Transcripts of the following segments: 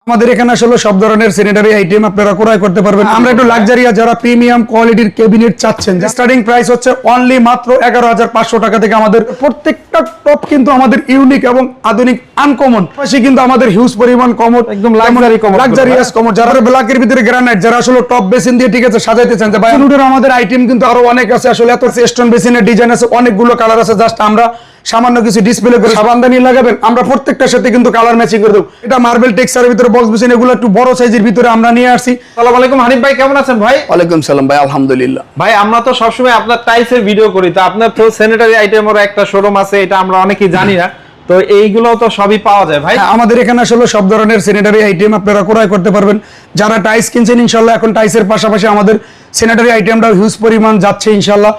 আমাদের এখানে আসলে সব ধরনের স্যানিটারি আইটেম আপনারা ক্রয় করতে পারবেন। আমরা একটু লাক্সারিয়া যারা প্রিমিয়াম কোয়ালিটির ক্যাবিনেট চাচ্ছেন, স্টার্টিং প্রাইস হচ্ছে অনলি মাত্র 11,500 টাকা থেকে। আমাদের প্রত্যেকটা টপ কিন্তু আমাদের ইউনিক এবং আধুনিক আনকমন, পাশে কিন্তু আমাদের হিউজ পরিমাণ কমোড, একদম লাক্সারিয়াস কমোড। যারা ব্ল্যাকের ভিতরে গ্রানাইট, যারা আসলে টপ বেসিন দিয়ে ঠিক আছে সাজাইতে চান, যে ভাই আমাদের আইটেম কিন্তু আরো অনেক আছে। আসলে এত স্টোন বেসিনের ডিজাইন আছে, অনেকগুলো কালার আছে। জাস্ট আমরা সামান্য কিছু ডিসপ্লে করে সাবানদানি লাগাবেন, আমরা প্রত্যেকটার সাথে কিন্তু কালার ম্যাচিং করে দেব। এটা মার্বেল টেক্সচারের ভিতরে বক্স বেসিন, এগুলো একটু বড় সাইজের ভিতরে আমরা নিয়ে আসছি। আসসালামু আলাইকুম হানিফ ভাই, কেমন আছেন ভাই? ওয়ালাইকুম সালাম ভাই, আলহামদুলিল্লাহ। ভাই আমরা তো সবসময় আপনার টাইলসের ভিডিও করি, তো আপনার তো স্যানিটারি আইটেমের একটা শোরুম আছে, এটা আমরা অনেকেই জানি না, তো এইগুলো তো সবই পাওয়া যায় ভাই? আমাদের এখানে আসলে সব ধরনের স্যানিটারি আইটেম আপনারা ক্রয় করতে পারবেন। যারা টাইলস কিনছেন ইনশাআল্লাহ এখন টাইলসের পাশাপাশি আমাদের স্যানিটারি আইটেমটাও হিউজ পরিমাণ যাচ্ছে ইনশাআল্লাহ।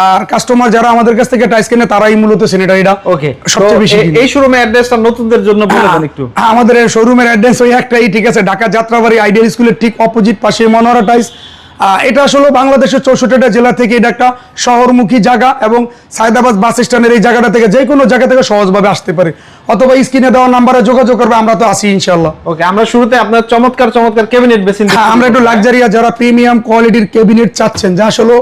আর কাস্টমার যারা আমাদের কাছ থেকে টাইলস কিনে তারাই মূলত স্যানিটারিটা ওকে সবচেয়ে বেশি। এই শোরুমের অ্যাড্রেসটা নতুনদের জন্য বলে দেন একটু। আমাদের শোরুমের অ্যাড্রেস ওই একটাই, ঠিক আছে, ঢাকা যাত্রাবাড়ি আইডিয়াল স্কুলের ঠিক অপোজিট পাশে মনোহরা টাইলস। এটা আসলে বাংলাদেশের 64টা জেলা থেকে এটা একটা শহরমুখী জায়গা, এবং সায়দাবাদ বাস স্ট্যান্ডের এই জায়গাটা থেকে যে কোনো জায়গা থেকে সহজভাবে আসতে পারে, অথবা স্ক্রিনে দেওয়া নাম্বারে যোগাযোগ করবে, আমরা তো আসি ইনশাআল্লাহ। ওকে, আমরা শুরুতে আপনার চমৎকার ক্যাবিনেট বেসিন, আমরা একটু লাক্সারিয়া যারা প্রিমিয়াম কোয়ালিটির ক্যাবিনেট চাচ্ছেন, যা আসলে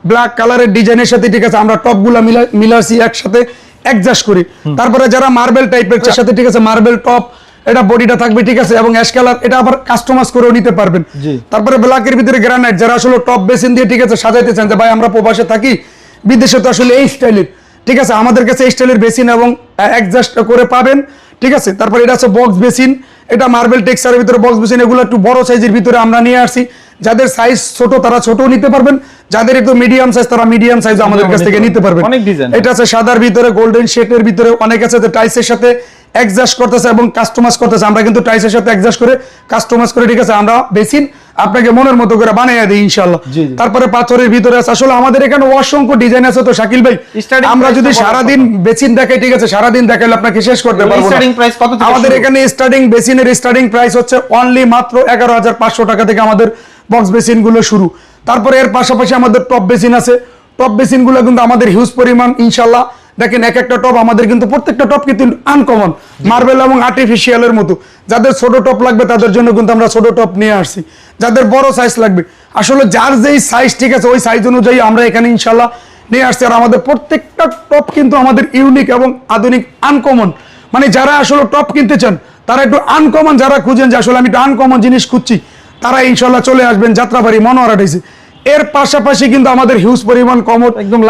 ব্ল্যাক কালারের ডিজাইনের সাথে ঠিক আছে আমরা টপগুলো মিলাচ্ছি একসাথে অ্যাডজাস্ট করি। তারপরে যারা মার্বেল টাইপের সাথে ঠিক আছে মার্বেল টপ, এটা বডিটা থাকবে ঠিক আছে, এবং অ্যাশ কালার, এটা আবার কাস্টমাইজ করেও নিতে পারবেন। তারপরে ব্ল্যাকের ভিতরে গ্রানাইট, যারা আসলে টপ বেসিন দিয়ে ঠিক আছে সাজাইতে চান, যে ভাই আমরা প্রবাসে থাকি, বিদেশে তো আসলে এই স্টাইলের ঠিক আছে, আমাদের কাছে এই স্টাইলের বেসিন এবং অ্যাডজাস্ট করে পাবেন ঠিক আছে। তারপরে এটা আছে বক্স বেসিন, এটা মার্বেল টেক্সচারের ভিতরে বক্স বেসিন, এগুলো একটু বড় সাইজের ভিতরে আমরা নিয়ে আসছি। যাদের সাইজ ছোট তারা ছোটও নিতে পারবেন, যাদের একটু মিডিয়াম সাইজ তারা মিডিয়াম সাইজ আমাদের কাছ থেকে নিতে পারবেন। এটা আছে সাদার ভিতরে গোল্ডেন শেডের ভিতরে, অনেক আছে যে টাইলসের সাথে অ্যাডজাস্ট করতেছে এবং কাস্টমাইজ করতেছে, আমরা কিন্তু টাইলসের সাথে অ্যাডজাস্ট করে কাস্টমাইজ করে ঠিক আছে আমরা বেসিন আপনাকে মনের মতো করে বানিয়ে দিই ইনশাআল্লাহ। তারপরে পাথরের ভিতরে আছে, আসলে আমাদের এখানে অসংখ্য ডিজাইন আছে। তো শাকিল ভাই, আমরা যদি সারাদিন বেসিন দেখাই ঠিক আছে, সারাদিন দেখাইলে আপনাকে শেষ করতে পারবো না। আমাদের এখানে স্টার্টিং বেসিনের স্টার্টিং প্রাইস হচ্ছে অনলি মাত্র 11,500 টাকা থেকে আমাদের বক্স বেসিন গুলো শুরু। তারপরে এর পাশাপাশি আমাদের টপ বেসিন আছে। টপ বেসিন গুলো কিন্তু আমাদের হিউজ পরিমাণ ইনশাআল্লাহ। দেখেন এক একটা টপ আমাদের কিন্তু প্রত্যেকটা টপ কিন্তু আনকমন, মার্বেল এবং আর্টিফিশিয়ালের মতো। যাদের ছোট টপ লাগবে তাদের জন্য কিন্তু আমরা ছোট টপ নিয়ে আসছি, যাদের বড় সাইজ লাগবে আসলে যার যেই সাইজ ঠিক আছে ওই সাইজ অনুযায়ী আমরা এখানে ইনশাআল্লাহ নিয়ে আসছি। আর আমাদের প্রত্যেকটা টপ কিন্তু আমাদের ইউনিক এবং আধুনিক আনকমন, মানে যারা আসলে টপ কিনতে চান তারা একটু আনকমন, যারা খুঁজেন যে আসলে আমি একটু আনকমন জিনিস খুঁজছি, তারা ইনশাআল্লাহ চলে আসবেন যাত্রাবাড়ি মনোহরা টাইলসে। এর পাশাপাশি কিন্তু আমাদের হিউজ পরিমাণ কমোড, একদম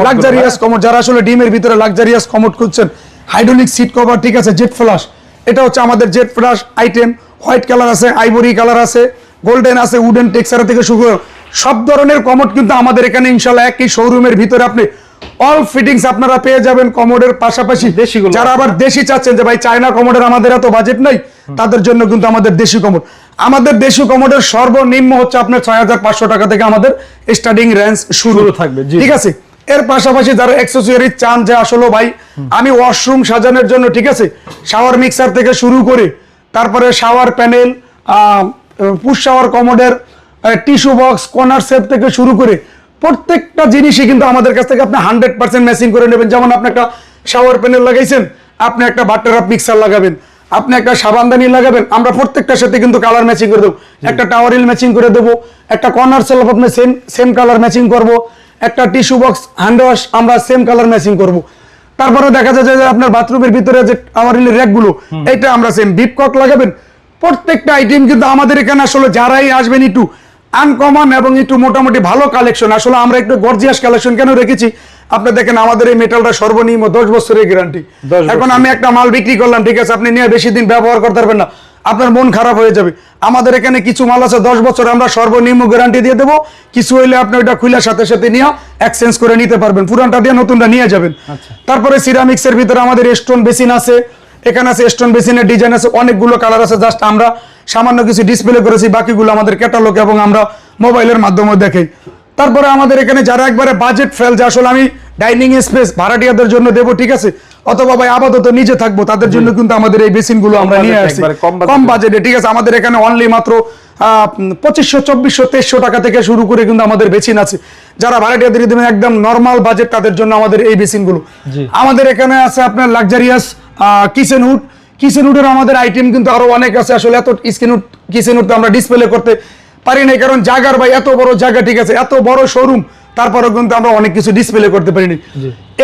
লাক্সারিয়াস কমোড, যারা আসলে ডিমের ভিতরে লাক্সারিয়াস কমোড খুঁজছেন, হাইড্রোলিক সিট কভার ঠিক আছে, জেট ফ্লাশ, এটা হচ্ছে আমাদের jet flush item. White colour আছে, আইভরি কালার আছে, গোল্ডেন আছে, উডেন টেক্সচার থেকে শুরু করে সব ধরনের কমোড কিন্তু আমাদের এখানে ইনশাআল্লাহ একই শোরুমের ভিতরে আপনি অল ফিটিংস আপনারা পেয়ে যাবেন। কমোডের পাশাপাশি যারা আবার দেশি চাচ্ছেন, যে ভাই চায়না কমোডের আমাদের এত বাজেট নাই, তাদের জন্য কিন্তু আমাদের দেশি কমোড, আমাদের দেশি কমোডের সর্বনিম্ন হচ্ছে আপনার 6,500 টাকা থেকে আমাদের স্টার্টিং রেঞ্জ শুরু থাকবে ঠিক আছে। এর পাশাপাশি যারা অ্যাকসেসরি চান, যে আসলে ভাই আমি ওয়াশরুম সাজানোর জন্য ঠিক আছে শাওয়ার মিক্সার থেকে শুরু করে তারপরে শাওয়ার প্যানেল, পুশ শাওয়ার কমোডের টিস্যু বক্স, কর্নার সেট থেকে শুরু করে প্রত্যেকটা জিনিসই কিন্তু আমাদের কাছ থেকে আপনি 100% ম্যাচিং করে নেবেন। যেমন আপনি একটা শাওয়ার প্যানেল লাগাইছেন, আপনি একটা বাটার আপ মিক্সার লাগাবেন, আপনি একটা সাবানদানি লাগাবেন, আমরা প্রত্যেকটার সাথে কিন্তু কালার ম্যাচিং করে দেবো। একটা টাওয়ারিল ম্যাচিং করে দেবো, একটা কর্নার সেলফ আপনি সেম কালার ম্যাচিং করব, একটা টিস্যু বক্স হ্যান্ড ওয়াশ আমরা সেম কালার ম্যাচিং করব। তারপরে দেখা যায় যে আপনার বাথরুমের ভিতরে যে টাওয়ারিলের র্যাকগুলো, এটা আমরা সেম বিপকক লাগাবেন। প্রত্যেকটা আইটেম কিন্তু আমাদের এখানে আসলে যারাই আসবেন একটু আনকমন এবং একটু মোটামুটি ভালো কালেকশন। আসলে আমরা একটু গর্জিয়াস কালেকশন কেন রেখেছি, আপনি দেখেন আমাদের এই মেটালটা সর্বনিম্ন 10 বছরের গ্যারান্টি। এখন আমি একটা মাল বিক্রি করলাম ঠিক আছে, আপনি নিয়ে বেশি দিন ব্যবহার করতে পারবেন না, আপনার মন খারাপ হয়ে যাবে। আমাদের এখানে কিছু মাল আছে 10 বছর আমরা সর্বনিম্ন গ্যারান্টি দিয়ে দেবো, কিছু হইলে আপনি ওইটা খুলার সাথে সাথে নিয়ে এক্সচেঞ্জ করে নিতে পারবেন, পুরানটা দিয়ে নতুনটা নিয়ে যাবেন। তারপরে সিরামিক্সের ভিতরে আমাদের স্টোন বেসিন আছে, এখানে আছে স্টোন বেসিনের ডিজাইন আছে, অনেকগুলো কালার আছে। জাস্ট আমরা সামান্য কিছু ডিসপ্লে করেছি, বাকিগুলো আমাদের ক্যাটালগ এবং আমরা মোবাইলের মাধ্যমে দেখাই। তারপরে আমাদের এখানে যারা একবারে বাজেট ফেল, যে আসলে আমি ডাইনিং স্পেস ভাড়াটিয়াদের জন্য দেবো ঠিক আছে, অথবা ভাই আপাতত নিজে থাকবো, তাদের জন্য কিন্তু আমাদের এই বেসিন গুলো আমরা নিয়ে আসছি কম বাজেটে ঠিক আছে। আমাদের এখানে অনলি মাত্র 2500, 2400, 2300 টাকা থেকে শুরু করে কিন্তু আমাদের বেসিন আছে। যারা ভাড়াটিয়াদের দেবেন একদম নর্মাল বাজেট, তাদের জন্য আমাদের এই বেসিন গুলো। আমাদের এখানে আছে আপনার লাক্সারিয়াস কিচেন হুড, কিচেনউডের আমাদের আইটেম কিন্তু আরো অনেক আছে, আসলে এত কিচেনউড তো আমরা ডিসপ্লে করতে পারি না, কারণ জায়গার ভাই এত বড় জায়গা, ঠিক আছে, এত বড় শোরুম, তারপরেও কিন্তু আমরা অনেক কিছু ডিসপ্লে করতে পারিনি।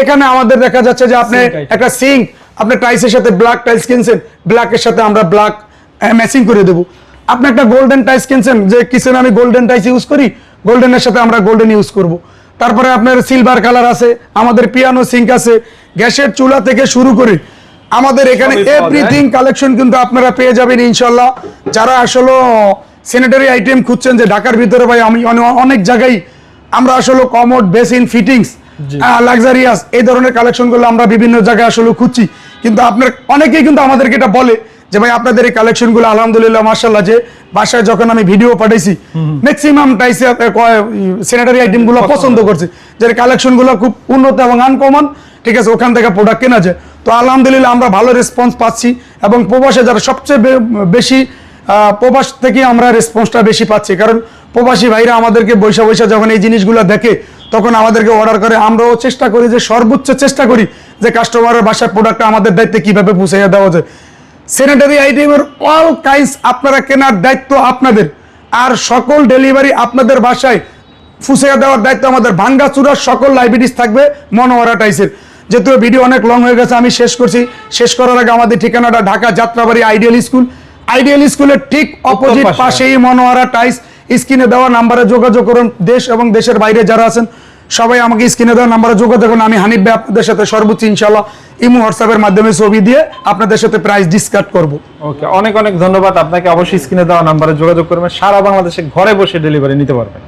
এখানে আমাদের দেখা যাচ্ছে যে আপনি একটা সিঙ্ক, আপনি টাইলসের সাথে ব্ল্যাক টাইলস কিনছেন, ব্ল্যাকের সাথে আমরা ব্ল্যাক ম্যাচিং করে দেবো। আপনি একটা গোল্ডেন টাইলস কিনছেন, যে কিচেনে আমি গোল্ডেন টাইলস ইউজ করি, গোল্ডেনের সাথে আমরা গোল্ডেন ইউজ করব। তারপরে আপনার সিলভার কালার আছে, আমাদের পিয়ানো সিঙ্ক আছে, গ্যাসের চুলা থেকে শুরু করে আমাদের এখানে এভরিথিং কালেকশন কিন্তু আপনারা পেয়ে যাবেন ইনশাল্লাহ। যারা আসলে স্যানিটারি আইটেম খুঁজছেন, যে ঢাকার ভিতরে ভাই আমি অনেক জায়গায় আমরা আসলে কমোড, বেসিন, ফিটিংস, লাক্সারিয়াস এই ধরনের কালেকশনগুলো আমরা বিভিন্ন জায়গায় আসলে খুঁজছি, কিন্তু আপনার অনেকেই কিন্তু আমাদেরকে এটা বলে যে ভাই আপনাদের এই কালেকশনগুলো আলহামদুলিল্লাহ মাশাআল্লাহ, যে বাসায় যখন আমি ভিডিও পাঠাইছি ম্যাক্সিমাম টাইসে স্যানিটারি আইটেমগুলো পছন্দ করছে, যে কালেকশনগুলো খুব উন্নত এবং আনকমন, ঠিক আছে, ওখান থেকে প্রোডাক্ট কেনা যায়। তো আলহামদুলিল্লাহ আমরা ভালো রেসপন্স পাচ্ছি, এবং প্রবাসে যারা সবচেয়ে বেশি প্রবাস থেকে আমরা রেসপন্সটা বেশি পাচ্ছি, কারণ প্রবাসী ভাইরা আমাদেরকে বৈশা বৈশা যখন এই জিনিসগুলো দেখে তখন আমাদেরকে অর্ডার করে। আমরাও চেষ্টা করি, যে সর্বোচ্চ চেষ্টা করি যে কাস্টমারের বাসায় প্রোডাক্টটা আমাদের দায়িত্বে কিভাবে পৌঁছাইয়া দেওয়া যায়। স্যানিটারি আইটেমের অল কাইন্ডস আপনারা কেনার দায়িত্ব আপনাদের, আর সকল ডেলিভারি আপনাদের বাসায় ফুসিয়া দেওয়ার দায়িত্ব আমাদের। ভাঙ্গাচুরার সকল লাইব্রেরিজ থাকবে মনোয়ারা টাইসের। যেহেতু ভিডিও অনেক লং হয়ে গেছে, আমি শেষ করছি। শেষ করার আগে আমাদের ঠিকানাটা Dhaka Jatrabari ideal school, ideal স্কুলের ঠিক অপোজিট পাশেই মনোয়ারা টাইস। স্ক্রিনে দেওয়া নাম্বারে যোগাযোগ করুন। দেশ এবং দেশের বাইরে যারা আছেন সবাই আমাকে স্ক্রিনে দেওয়া নাম্বারে যোগাযোগ করুন। আমি হানিফ ভাই আপনাদের সাথে সর্বোচ্চ ইনশাল্লাহ ইমো হোয়াটসঅ্যাপের মাধ্যমে ছবি দিয়ে আপনাদের সাথে প্রাইস ডিসকাস করব। ওকে, অনেক অনেক ধন্যবাদ আপনাকে। অবশ্যই স্ক্রিনে দেওয়া নাম্বারে যোগাযোগ করবেন, সারা বাংলাদেশে ঘরে বসে ডেলিভারি নিতে পারবেন।